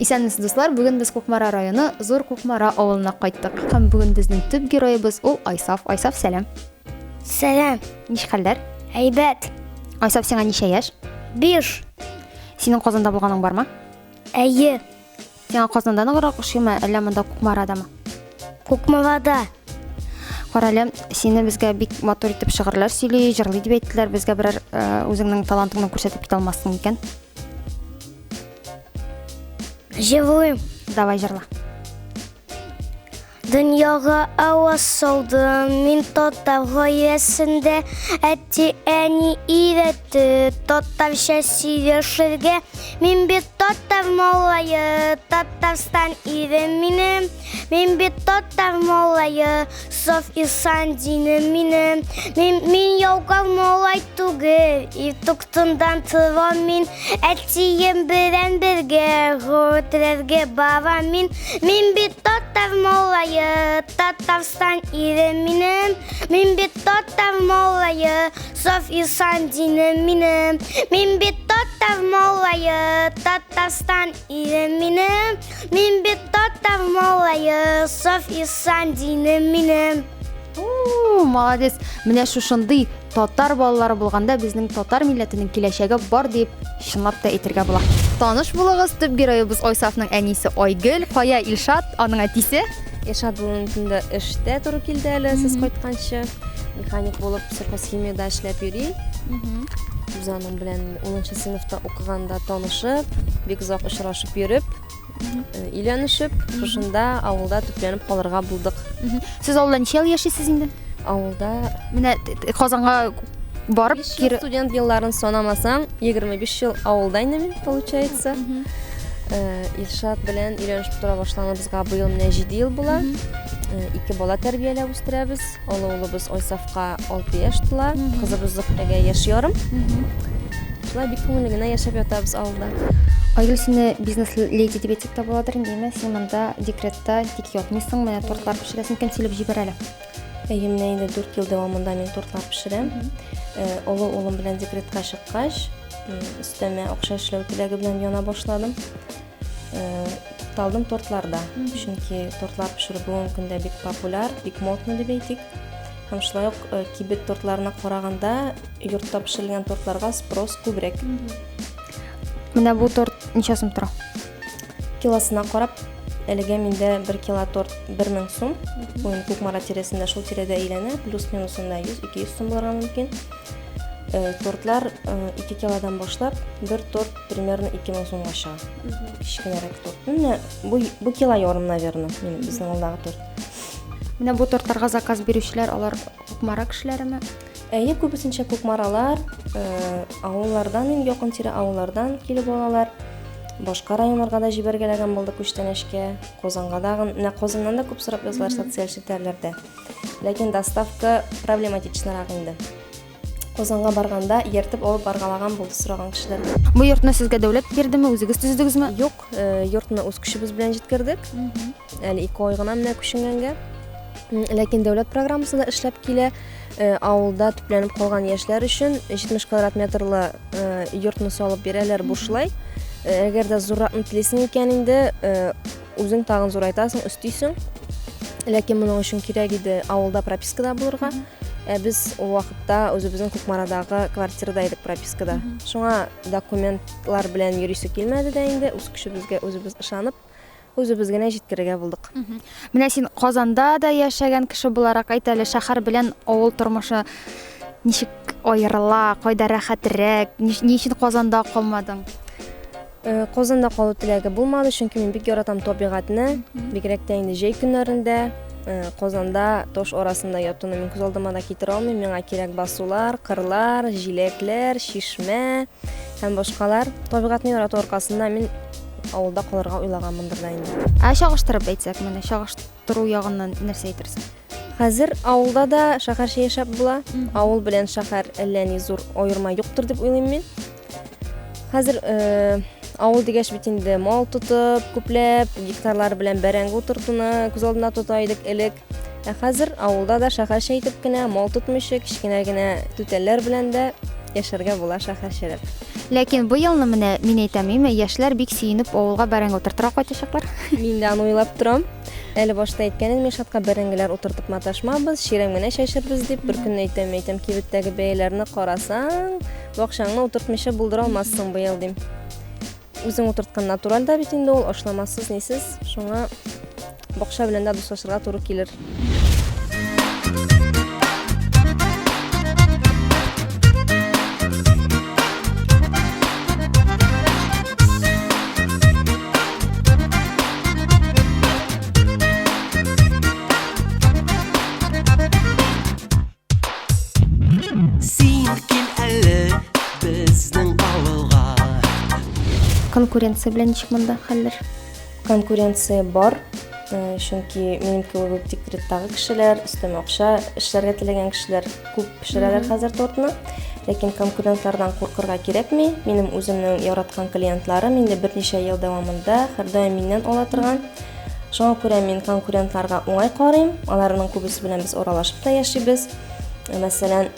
Исәнмесез дуслар, бүген без Кукмара районы Зур Кукмара авылына кайттык. Һәм бүген безнең төп героебыз ул Айсаф. Айсаф, сәлам. Сәлам. Ничек хәлләр? Әйбәт. Айсаф, сиңа ничә яшь? 5. Синең Казанда булганың бармы? Әйе. Сиңа Казанда ныграк ошыймы, әллә монда Кукмарадамы? Кукмарада. Карале, сине безгә бик матур итеп шигырьләр сөйли, җырлый дип әйттеләр. Безгә берәр үзеңнең талантыңны күрсәтеп китә алмассың икән? Җырлыйм. Давай җырла. Дөньяга аваз салдым мин татар гаиләсендә. Әти әни өйрәтте татарча сөйләшергә. Мин бит татар малае, Татарстан ирем минем. Мин бит татар малае, саф ислам динем минем. Мин ялган малай түгел, иртүктән торам мин. Әтием белән бергә гөртләргә барам мин. Мин бит татар малае, Татарстан ирем минем. Мин бит татар малае, саф ислам динем минем. Мин бит татар малае, Татарстан ирем минем. Мин бит татар малае, саф ислам динем минем. Молодец. Менә шушындый татар балалары булганда безнең татар милләтенең киләчәге бар дип чынлап та әйтергә була. Таныш булыгыз, төп героебыз Айсафның әнисе Айгөл, Кая Илшат, аның әтисе. Илшат бүгенге көндә эштә туры килде әле, сез кайтканчы. Механик булып сельхозхимиядә эшләп йөри. Без аның белән 10нчы сыйныфта укыганда танышып, бик озак очрашып йөреп, өйләнешеп, шушында авылда төпләнеп калырга булдык. Сез авылда ничә ел яшисез инде? Авылда Менә Казанга барып кире студент елларын санамасаң, 25 ел авылда инде мин, получается. Илшат белән өйләнешеп тора башлаганыбызга быел менә 7 ел була. 2 бала тәрбияләп үстерәбез. Улыбыз Айсафка 6 яшь тула, кызыбыз Зөһрәгә яшь ярым. Шулай бик күңелле генә яшәп ятабыз авылда. Айгөл, сине бизнес леди дип әйтсәк тә буладыр инде, син монда декретта тик ятмыйсың, менә тортлар пешерәсең икән, сөйләп җибәр әле. Менә инде 4 ел дәвамында мин тортлар пешерәм. Улым белән декретка чыккач, өстәмә акча эшләү теләге белән яна башладым. Тукталдым тортларда. Чөнки тортлар пешерү бүгенге көндә бик популяр, бик модный дип әйтик. Һәм шулай ук кибет тортларына караганда йортта пешерелгән тортларга спрос күбрәк. Менә бу торт ничә сум тора? Килосына карап, әлегә миндә 1 кило торт 1000 сум. Бүген Кукмара тирәсендә шул тирәдә әйләнә, плюс-минусында 100-200 сум булырга мөмкин. Тортлар 2 килодан башлап, бер торт примерно 2000 сумга чыга. Кичкенәрәк торт. Менә бу кило ярым, наверное, безнең алдагы торт. Менә бу тортларга заказ бирүчеләр алар Кукмара кешеләреме? Әйе, күбесенчә Кукмаралар, авыллардан, якын тирә авыллардан килеп алалар. Башка районнарга да җибәргәләгән булды күчтәнәшкә. Казанга да, менә Казаннан да күп сорап язалар социаль челтәрләрдә. Ләкин доставка проблематичнарак инде. Казанга барганда ертеп алып баргалаган булды сораган кешеләр. Бу йортны сезгә дәүләт бирдеме, үзегез төзедегезме? Юк, йортны үз көчебез белән җиткердек. Әле 2 ай гына менә күченгәнгә. Ләкин дәүләт программасында эшләп килә. Авылда төпләнеп калган яшьләр өчен 70 квадрат метрлы йортны салып бирәләр бушлай. Әгәр дә зурратны телисең икән инде, үзең тагын зурайтасың, өстисең. Ләкин моның өчен кирәк иде авылда пропискада булырга. Без ул вакытта үзебезнең Кукмарадагы квартирада идек, пропискада. Шуңа документлар белән йөрисе килмәде дә инде, үз көчебезгә үзебез ышанып, үзебез генә җиткерергә булдык. Менә син Казанда да яшәгән кеше буларак әйт әле, шәһәр белән авыл тормышы ничек аерыла, кайда рәхәтрәк, ничек Казанда калмадың? Казанда калу теләге булмады, чөнки мин бик яратам табигатьне, бигрәк тә инде җәй көннәрендә. Казанда тош арасында ятуны мин күз алдыма да китерә алмыйм. Миңа кирәк басулар, кырлар, җиләкләр, чишмә һәм башкалар. Табигатьне ярату аркасында мин авылда калырга уйлаганмындыр да инде. Чагыштырып әйтсәк, менә чагыштыру ягыннан нәрсә әйтерсең? Хәзер авылда да шәһәрчә яшәп була. Авыл белән шәһәр әллә ни зур аерма юктыр дип уйлыйм мин. Хәзер авыл дигәч бит инде мал тотып, күпләп гектарлар белән бәрәңге утыртуны күз алдына тота идек элек. Хәзер авылда да шәһәрчә итеп кенә мал тотмыйча, кичкенә генә түтәлләр белән дә яшәргә була шәһәрчәләр. Ләкин бу елны менә мин әйтәм, яшьләр бик сөенеп авылга бәрәңге утыртыра кайтачаклар. Мин дә аны уйлап торам. Әле башта әйткән идем, шатка бәрәңгеләр утыртып маташмабыз, ширәм генә чәчербез дип, бер көнне әйтәм, кибеттәге бәяләрне карасаң, бакчаңны утыртмыйча булдыра алмассың быел дим. Үзең утырткан натураль да бит инде ул, ашламассыз, нисез. Шуңа бакча белән дә дуслашырга туры килер. Конкуренция белән ничек монда хәлләр? Конкуренция бар. Чөнки минем кебек декреттагы кешеләр, өстәмә акча эшләргә теләгән кешеләр күп пешерәләр хәзер тортны. Ләкин конкурентлардан куркырга кирәкми. Минем үземнең яраткан клиентларым инде берничә ел дәвамында һәр даим миннән ала торган. Шуңа күрә мин конкурентларга уңай карыйм. Аларның күбесе белән без аралашып та яшибез. Мәсәлән,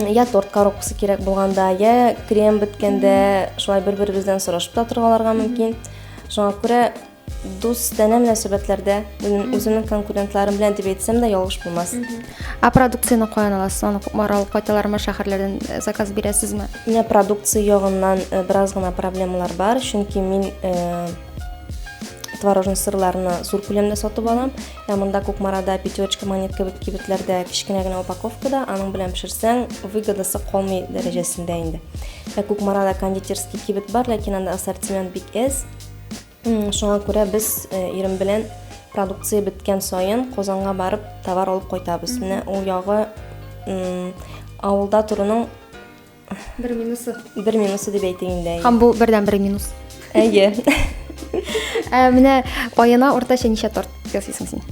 я торт коробкасы кирәк булганда, я крем беткәндә, шулай бер-беребездән сорашып та торгаларга мөмкин. Шуңа күрә дус тәнә мөнәсәбәтләрдә үземнең конкурентларым белән дип әйтсәм дә ялгыш булмас. А продукцияны каян аласыз? Аны күпме кайталармы, шәһәрләрдән заказ бирәсезме? Менә продукция ягыннан бераз гына проблемалар бар, чөнки мин творожный сырларны зур күләмдә сатып алам. Монда Кукмарада пятерочка монет кебек кибетләрдә кичкенә генә упаковкада, аның белән пешерсәң, выгодасы калмый дәрәҗәсендә инде. Кукмарада кондитерский кибет бар, ләкин анда ассортимент бик әз. Шуңа күрә без ирем белән продукция беткән саен Казанга барып товар алып кайтабыз. Менә ул ягы авылда торуның Бер минусы. Бер минусы дип әйтик инде. Һәм бу бердән бер минус. Әйе. Менә аена уртача ничә торт ясыйсың син?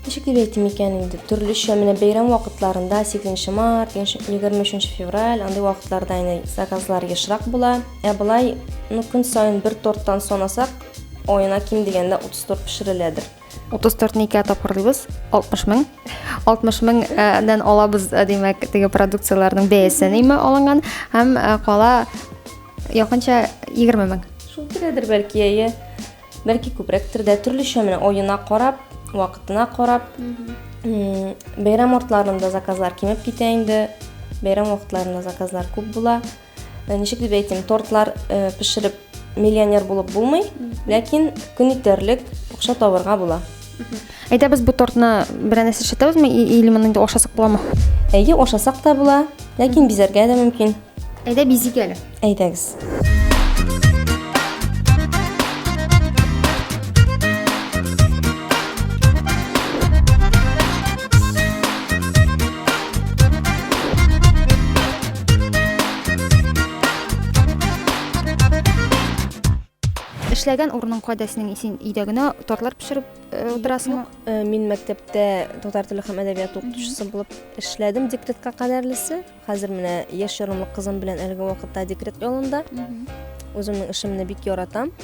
Ничек дип әйтим икән инде, төрлечә менә бәйрәм вакытларында 8 март, 23 февраль, андый вакытларда заказлар ешрак була. Булай, көн саен бер торттан санасак, аена ким дигәндә 30 торт пешереләдер. 34 никә тапкырлыйбыз? 60 мең. 60 меңдән алабыз, димәк, теге продукцияларның бәясе ниме алынган, һәм кала якынча 20 мең. Шул тирәдер бәлки, әйе. Бәлки күбрәктер дә, төрлечә менә аена карап, вакытына карап, бәйрәм вакытларында заказлар кимеп китә инде. Бәйрәм вакытларында заказлар күп була. Ничек дип әйтим, тортлар пешереп миллионер булып булмый, ләкин көн итәрлек акча табырга була. Әйдәбез бу тортны берәр нәрсә эшләтәбезме, или моны инде ашасак буламы? Әйе, ашасак та була, ләкин бизәргә дә мөмкин. Әйдә бизик әле. Әйдәгез. Эшләгән урының кайда синең? Син өйдә генә тортлар пешереп утырасыңмы? Мин мәктәптә татар теле һәм әдәбият укытучысы булып эшләдем декретка кадәрлесе. Хәзер менә яшь ярымлык кызым белән әлеге вакытта декрет ялында. Үземнең эшемне бик яратам.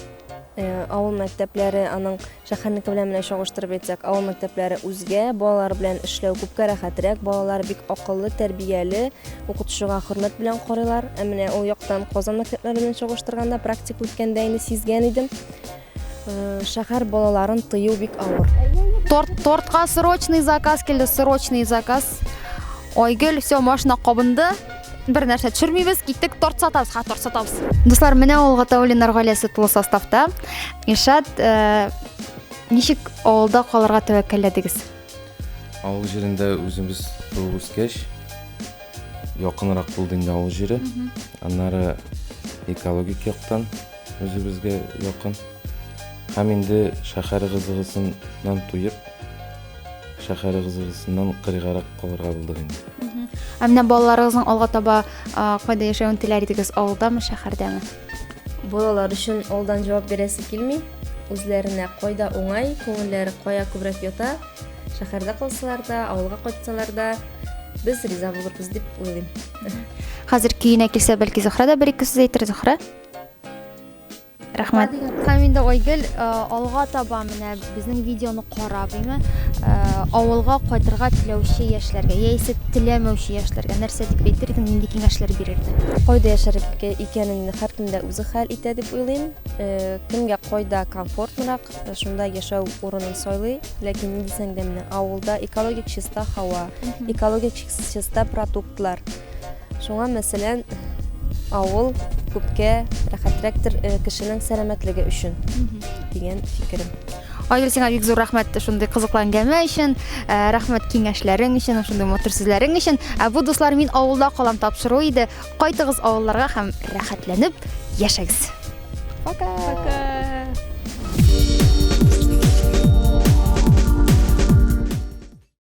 Авыл мәктәпләре, аның шәһәрнеке белән менә чагыштырып әйтсәк, авыл мәктәпләре үзгә, балалар белән эшләү күпкә рәхәтрәк, балалар бик акыллы, тәрбияле, укытучыга хөрмәт белән карыйлар. Менә ул яктан Казан мәктәпләре белән чагыштырганда практика үткәндә инде сизгән идем. Шәһәр балаларын тыю бик авыр. Тортка срочный заказ килде, срочный заказ. Айгөл, все, машина кабынды. Бер нәрсә төшермибез, киттек, торт сатабыз, торт сатабыз. Дуслар, менә ул Гатаулиннар гаиләсе тулы составта. Ишат, ничек авылда калырга тәвәккәлләдегез? Авыл җирендә үзебез туып үскәч, якынрак булды инде авыл җире. Аннары экологик яктан үзебезгә якын. Һәм инде шәһәр кызыгысыннан туеп, шәһәр кызыгысыннан кырыгарак калырга булдык инде. Менә балаларыгызның алга таба кайда яшәүен теләр идегез, авылдамы, шәһәрдәме? Балалар өчен алдан җавап бирәсе килми. Үзләренә кайда уңай, күңелләре кая күбрәк ята, шәһәрдә калсалар да, авылга кайтсалар да, без риза булырбыз дип уйлыйм. Хәзер көенә килсә, бәлки Зөһрә дә бер-ике сүз әйтер. Зөһрә? Рәхмәт. Һәм инде Айгөл алга таба менә безнең видеоны карап, авылга кайтырга теләүче яшьләргә, яисә теләмәүче яшьләргә нәрсә дип әйтердең, нинди киңәшләр бирердең? Кайда яшәргә икәнен һәркемдә үзе хәл итә дип уйлыйм. Кемгә кайда комфортнырак, шунда яшәү урынын сайлый. Ләкин ни дисәң дә менә авылда экологик чиста һава, экологик чиста продуктлар. Шуңа мәсәлән авыл күпкә рәхәтрәктер кешенең сәламәтлеге өчен дигән фикерем. Айгөл, сиңа бик зур рәхмәт шундый кызыклы әңгәмә өчен, рәхмәт киңәшләрең өчен, шундый матур сүзләрең өчен. Бу дуслар, мин авылда калам тапшыру иде. Кайтыгыз авылларга һәм рәхәтләнеп яшәгез. Пока.